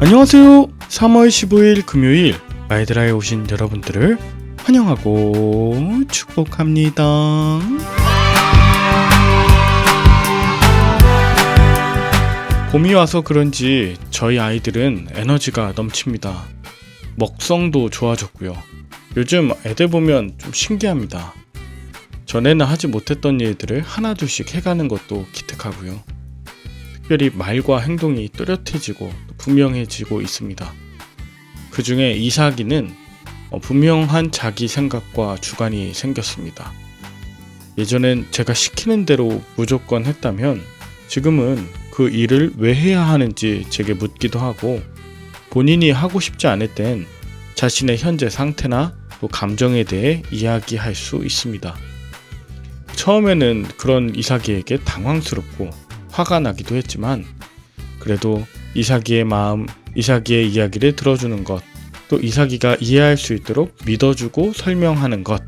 안녕하세요. 3월 15일 금요일 마이드라에 오신 여러분들을 환영하고 축복합니다. 봄이 와서 그런지 저희 아이들은 에너지가 넘칩니다. 먹성도 좋아졌고요. 요즘 애들 보면 좀 신기합니다. 전에는 하지 못했던 일들을 하나둘씩 해가는 것도 기특하고요. 특별히 말과 행동이 또렷해지고 분명해지고 있습니다. 그 중에 이삭이는 분명한 자기 생각과 주관이 생겼습니다. 예전엔 제가 시키는 대로 무조건 했다면 지금은 그 일을 왜 해야 하는지 제게 묻기도 하고, 본인이 하고 싶지 않을 땐 자신의 현재 상태나 또 감정에 대해 이야기할 수 있습니다. 처음에는 그런 이삭이에게 당황스럽고 화가 나기도 했지만, 그래도 이삭이의 마음, 이삭이의 이야기를 들어주는 것, 또 이삭이가 이해할 수 있도록 믿어주고 설명하는 것,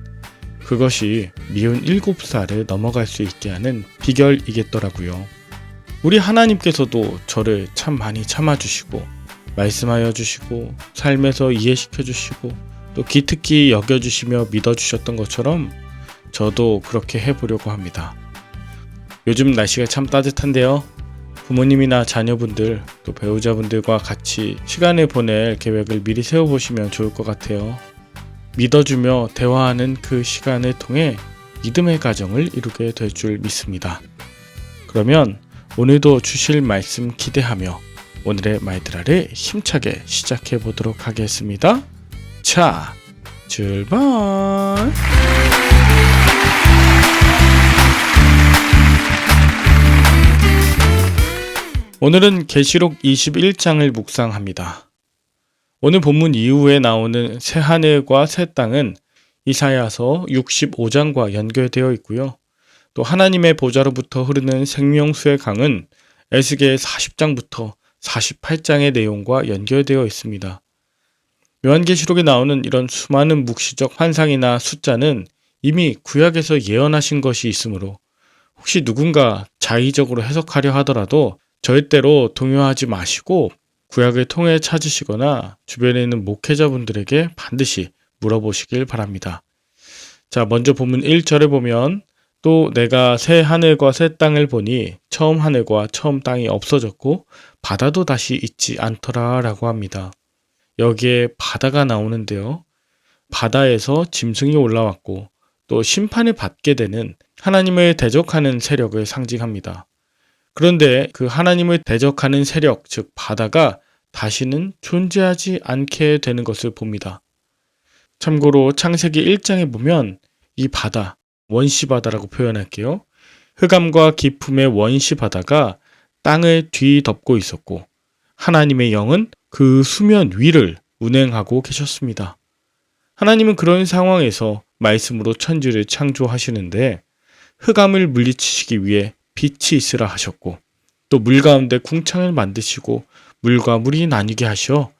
그것이 미운 7살을 넘어갈 수 있게 하는 비결이겠더라고요. 우리 하나님께서도 저를 참 많이 참아주시고 말씀하여 주시고 삶에서 이해시켜 주시고 또 기특히 여겨주시며 믿어주셨던 것처럼 저도 그렇게 해보려고 합니다. 요즘 날씨가 참 따뜻한데요. 부모님이나 자녀분들 또 배우자분들과 같이 시간을 보낼 계획을 미리 세워보시면 좋을 것 같아요. 믿어주며 대화하는 그 시간을 통해 믿음의 가정을 이루게 될 줄 믿습니다. 그러면 오늘도 주실 말씀 기대하며 오늘의 마이드라를 힘차게 시작해 보도록 하겠습니다. 자, 출발! 오늘은 계시록 21장을 묵상합니다. 오늘 본문 이후에 나오는 새 하늘과 새 땅은 이사야서 65장과 연결되어 있고요. 또 하나님의 보좌로부터 흐르는 생명수의 강은 에스겔 40장부터 48장의 내용과 연결되어 있습니다. 요한계시록에 나오는 이런 수많은 묵시적 환상이나 숫자는 이미 구약에서 예언하신 것이 있으므로 혹시 누군가 자의적으로 해석하려 하더라도 절대로 동요하지 마시고 구약을 통해 찾으시거나 주변에 있는 목회자분들에게 반드시 물어보시길 바랍니다. 자, 먼저 본문 1절에 보면 또 내가 새 하늘과 새 땅을 보니 처음 하늘과 처음 땅이 없어졌고 바다도 다시 있지 않더라 라고 합니다. 여기에 바다가 나오는데요. 바다에서 짐승이 올라왔고 또 심판을 받게 되는 하나님을 대적하는 세력을 상징합니다. 그런데 그 하나님을 대적하는 세력, 즉 바다가 다시는 존재하지 않게 되는 것을 봅니다. 참고로 창세기 1장에 보면 이 바다, 원시바다라고 표현할게요. 흑암과 기품의 원시바다가 땅을 뒤덮고 있었고 하나님의 영은 그 수면 위를 운행하고 계셨습니다. 하나님은 그런 상황에서 말씀으로 천지를 창조하시는데 흑암을 물리치시기 위해 빛이 있으라 하셨고 또 물 가운데 궁창을 만드시고 물과 물이 나뉘게 하셔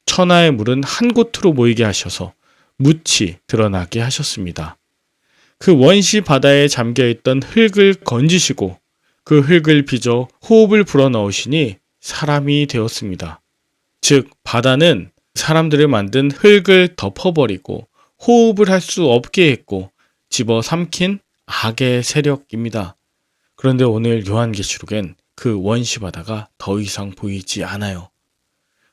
천하의 물은 한 곳으로 모이게 하셔서 묻이 드러나게 하셨습니다. 그 원시 바다에 잠겨있던 흙을 건지시고 그 흙을 빚어 호흡을 불어넣으시니 사람이 되었습니다. 즉 바다는 사람들을 만든 흙을 덮어버리고 호흡을 할 수 없게 했고 집어삼킨 악의 세력입니다. 그런데 오늘 요한계시록엔 그 원시바다가 더 이상 보이지 않아요.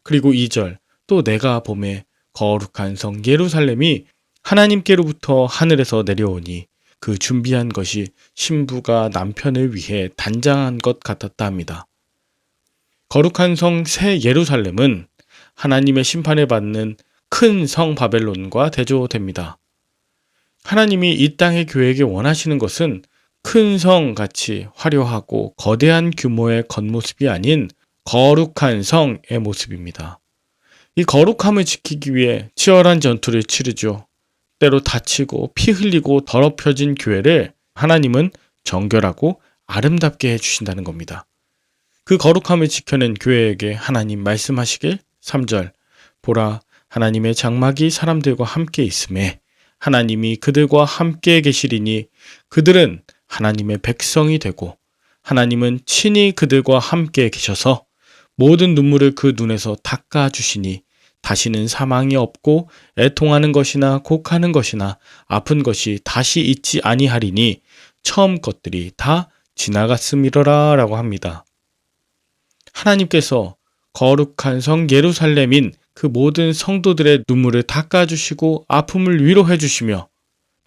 그리고 2절 또 내가 보매 거룩한 성 예루살렘이 하나님께로부터 하늘에서 내려오니 그 준비한 것이 신부가 남편을 위해 단장한 것 같았다 합니다. 거룩한 성 새 예루살렘은 하나님의 심판을 받는 큰 성 바벨론과 대조됩니다. 하나님이 이 땅의 교회에게 원하시는 것은 큰 성같이 화려하고 거대한 규모의 겉모습이 아닌 거룩한 성의 모습입니다. 이 거룩함을 지키기 위해 치열한 전투를 치르죠. 때로 다치고 피 흘리고 더럽혀진 교회를 하나님은 정결하고 아름답게 해주신다는 겁니다. 그 거룩함을 지켜낸 교회에게 하나님 말씀하시길 3절 보라 하나님의 장막이 사람들과 함께 있음에 하나님이 그들과 함께 계시리니 그들은 하나님의 백성이 되고 하나님은 친히 그들과 함께 계셔서 모든 눈물을 그 눈에서 닦아주시니 다시는 사망이 없고 애통하는 것이나 곡하는 것이나 아픈 것이 다시 있지 아니하리니 처음 것들이 다 지나갔음이러라 라고 합니다. 하나님께서 거룩한 성 예루살렘인 그 모든 성도들의 눈물을 닦아주시고 아픔을 위로해 주시며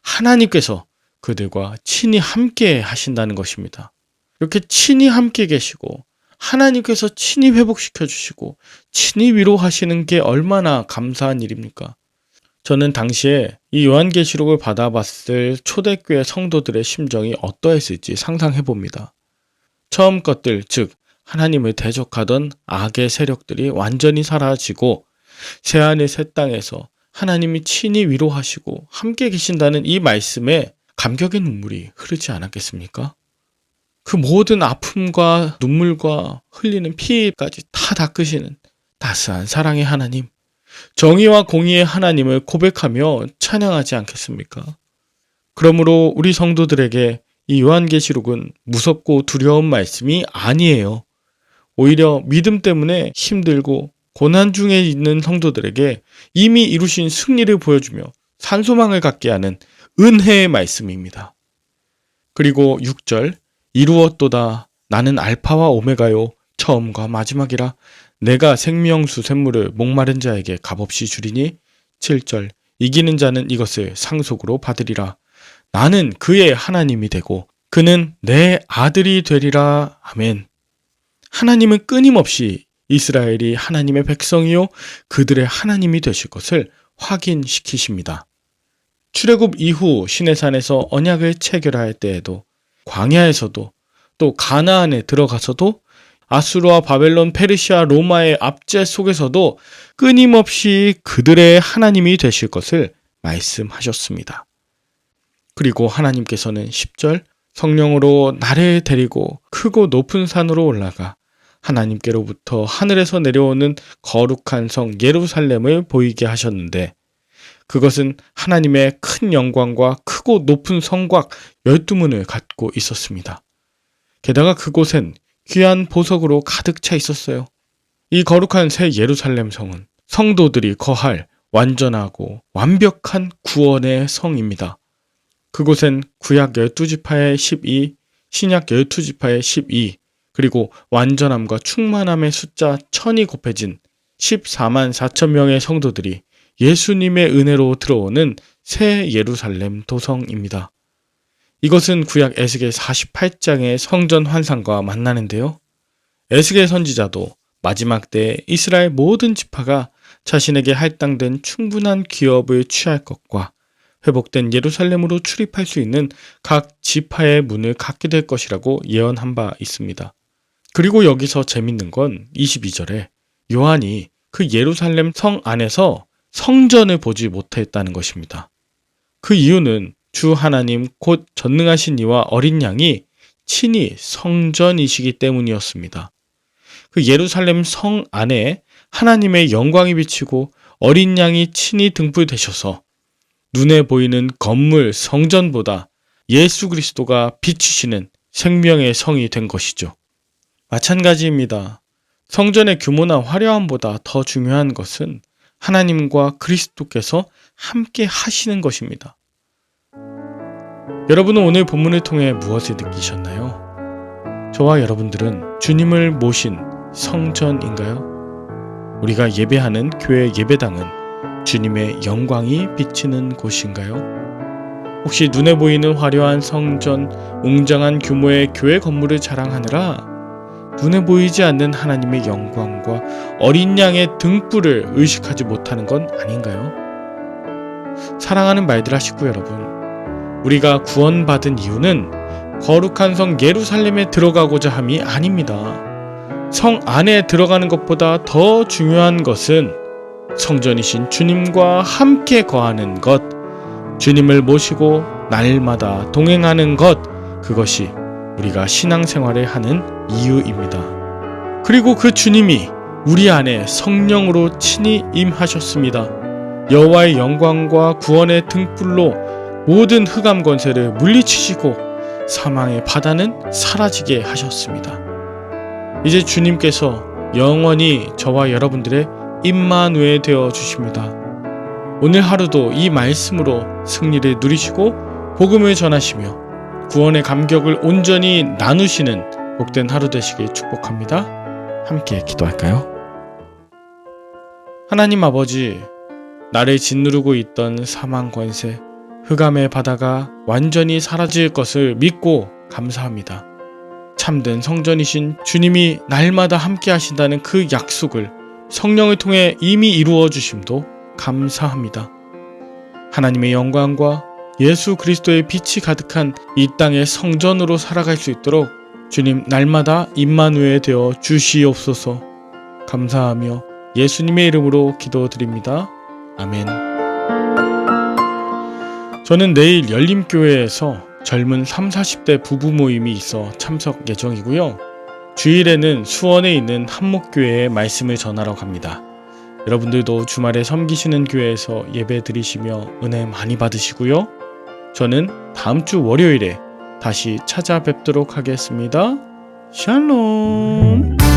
하나님께서 그들과 친히 함께 하신다는 것입니다. 이렇게 친히 함께 계시고 하나님께서 친히 회복시켜 주시고 친히 위로하시는 게 얼마나 감사한 일입니까? 저는 당시에 이 요한계시록을 받아봤을 초대교회 성도들의 심정이 어떠했을지 상상해 봅니다. 처음 것들, 즉 하나님을 대적하던 악의 세력들이 완전히 사라지고 새하늘 새 땅에서 하나님이 친히 위로하시고 함께 계신다는 이 말씀에 감격의 눈물이 흐르지 않았겠습니까? 그 모든 아픔과 눈물과 흘리는 피까지 다 닦으시는 따스한 사랑의 하나님, 정의와 공의의 하나님을 고백하며 찬양하지 않겠습니까? 그러므로 우리 성도들에게 이 요한계시록은 무섭고 두려운 말씀이 아니에요. 오히려 믿음 때문에 힘들고 고난 중에 있는 성도들에게 이미 이루신 승리를 보여주며 산소망을 갖게 하는 은혜의 말씀입니다. 그리고 6절, 이루었도다. 나는 알파와 오메가요. 처음과 마지막이라. 내가 생명수 샘물을 목마른 자에게 값없이 주리니. 7절, 이기는 자는 이것을 상속으로 받으리라. 나는 그의 하나님이 되고 그는 내 아들이 되리라. 아멘. 하나님은 끊임없이 이스라엘이 하나님의 백성이요 그들의 하나님이 되실 것을 확인시키십니다. 출애굽 이후 시내산에서 언약을 체결할 때에도 광야에서도 또 가나안에 들어가서도 아수르와 바벨론, 페르시아, 로마의 압제 속에서도 끊임없이 그들의 하나님이 되실 것을 말씀하셨습니다. 그리고 하나님께서는 10절 성령으로 나를 데리고 크고 높은 산으로 올라가 하나님께로부터 하늘에서 내려오는 거룩한 성 예루살렘을 보이게 하셨는데 그것은 하나님의 큰 영광과 크고 높은 성곽 12문을 갖고 있었습니다. 게다가 그곳엔 귀한 보석으로 가득 차 있었어요. 이 거룩한 새 예루살렘 성은 성도들이 거할 완전하고 완벽한 구원의 성입니다. 그곳엔 구약 12지파의 12, 신약 12지파의 12, 그리고 완전함과 충만함의 숫자 1000이 곱해진 14만 4천 명의 성도들이 예수님의 은혜로 들어오는 새 예루살렘 도성입니다. 이것은 구약 에스겔 48장의 성전 환상과 만나는데요. 에스겔 선지자도 마지막 때에 이스라엘 모든 지파가 자신에게 할당된 충분한 기업을 취할 것과 회복된 예루살렘으로 출입할 수 있는 각 지파의 문을 갖게 될 것이라고 예언한 바 있습니다. 그리고 여기서 재밌는 건 22절에 요한이 그 예루살렘 성 안에서 성전을 보지 못했다는 것입니다. 그 이유는 주 하나님 곧 전능하신 이와 어린 양이 친히 성전이시기 때문이었습니다. 그 예루살렘 성 안에 하나님의 영광이 비치고 어린 양이 친히 등불되셔서 눈에 보이는 건물 성전보다 예수 그리스도가 비치시는 생명의 성이 된 것이죠. 마찬가지입니다. 성전의 규모나 화려함보다 더 중요한 것은 하나님과 그리스도께서 함께 하시는 것입니다. 여러분은 오늘 본문을 통해 무엇을 느끼셨나요? 저와 여러분들은 주님을 모신 성전인가요? 우리가 예배하는 교회 예배당은 주님의 영광이 비치는 곳인가요? 혹시 눈에 보이는 화려한 성전, 웅장한 규모의 교회 건물을 자랑하느라 눈에 보이지 않는 하나님의 영광과 어린 양의 등불을 의식하지 못하는 건 아닌가요? 사랑하는 말들 하시고 여러분, 우리가 구원받은 이유는 거룩한 성 예루살렘에 들어가고자 함이 아닙니다. 성 안에 들어가는 것보다 더 중요한 것은 성전이신 주님과 함께 거하는 것, 주님을 모시고 날마다 동행하는 것, 그것이 우리가 신앙생활을 하는 이유입니다. 그리고 그 주님이 우리 안에 성령으로 친히 임하셨습니다. 여호와의 영광과 구원의 등불로 모든 흑암 권세를 물리치시고 사망의 바다는 사라지게 하셨습니다. 이제 주님께서 영원히 저와 여러분들의 임마누엘 되어 주십니다. 오늘 하루도 이 말씀으로 승리를 누리시고 복음을 전하시며 구원의 감격을 온전히 나누시는 복된 하루 되시길 축복합니다. 함께 기도할까요? 하나님 아버지, 나를 짓누르고 있던 사망 권세, 흑암의 바다가 완전히 사라질 것을 믿고 감사합니다. 참된 성전이신 주님이 날마다 함께 하신다는 그 약속을 성령을 통해 이미 이루어 주심도 감사합니다. 하나님의 영광과 예수 그리스도의 빛이 가득한 이 땅의 성전으로 살아갈 수 있도록 주님 날마다 임마누엘 되어 주시옵소서. 감사하며 예수님의 이름으로 기도드립니다. 아멘. 저는 내일 열림교회에서 젊은 30, 40대 부부 모임이 있어 참석 예정이고요. 주일에는 수원에 있는 한목교회에 말씀을 전하러 갑니다. 여러분들도 주말에 섬기시는 교회에서 예배 드리시며 은혜 많이 받으시고요. 저는 다음 주 월요일에 다시 찾아뵙도록 하겠습니다. 샬롬.